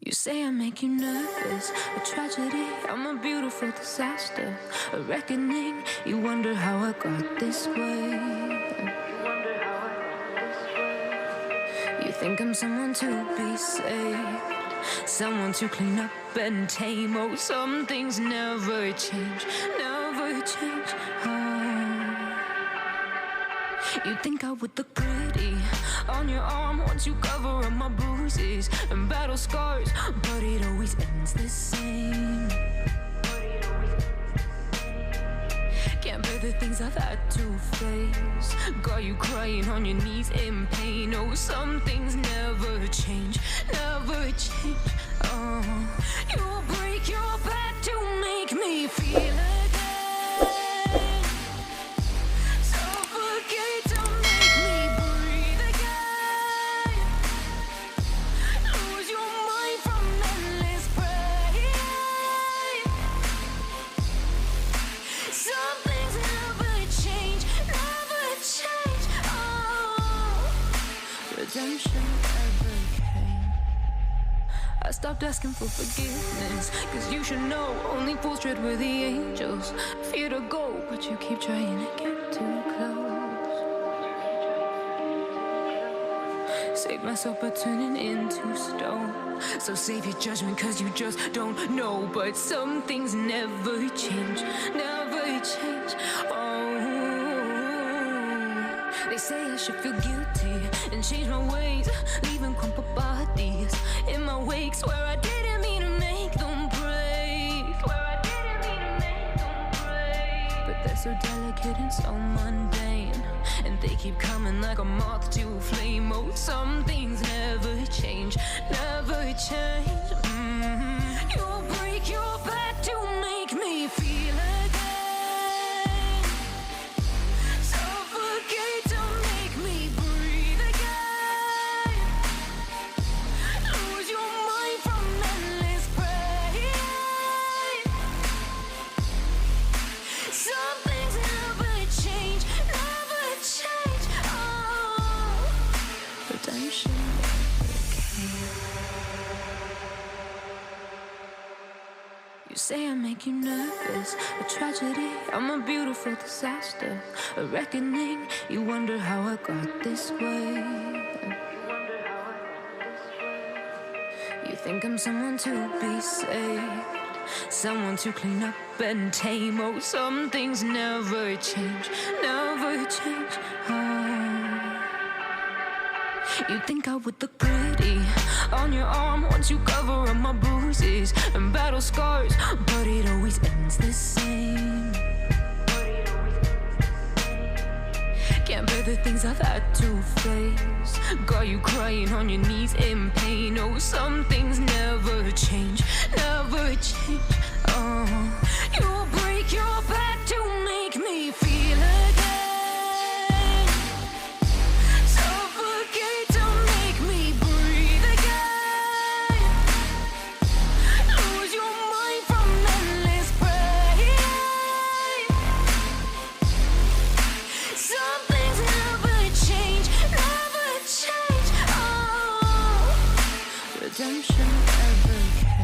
You say I make you nervous, a tragedy, I'm a beautiful disaster, a reckoning, you wonder how I got this way. You think I'm someone to be saved, someone to clean up and tame. Oh, some things never change, never change. You think I would look pretty on your arm once you cover up my bruises and battle scars, but it always ends the same. Can't bear the things I've had to face, got you crying on your knees in pain. Oh, some things never change, never change. You'll break your back to make me feel again. Redemption ever came. I stopped asking for forgiveness, cause you should know only fools tread where the angels fear to go, but you keep trying to get too close. Save myself by turning into stone, so save your judgment cause you just don't know. But some things never change, never change. They say I should feel guilty and change my ways, leaving crumpled bodies in my wake. Swear I didn't mean to make them break, but they're so delicate and so mundane, and they keep coming like a moth to a flame. Oh, some things never change, never change. You'll break your back to make me feel again. You say I make you nervous, a tragedy, I'm a beautiful disaster, a reckoning, you wonder how I got this way. You think I'm someone to be saved, someone to clean up and tame. Oh, some things never change, never change. You think I would look pretty on your arm once you cover up my bruises and battle scars, but it always ends the same. Can't bear the things I've had to face, got you crying on your knees in pain. Oh, some things never change, never change. You'll break your back to make me feel again. Redemption ever came.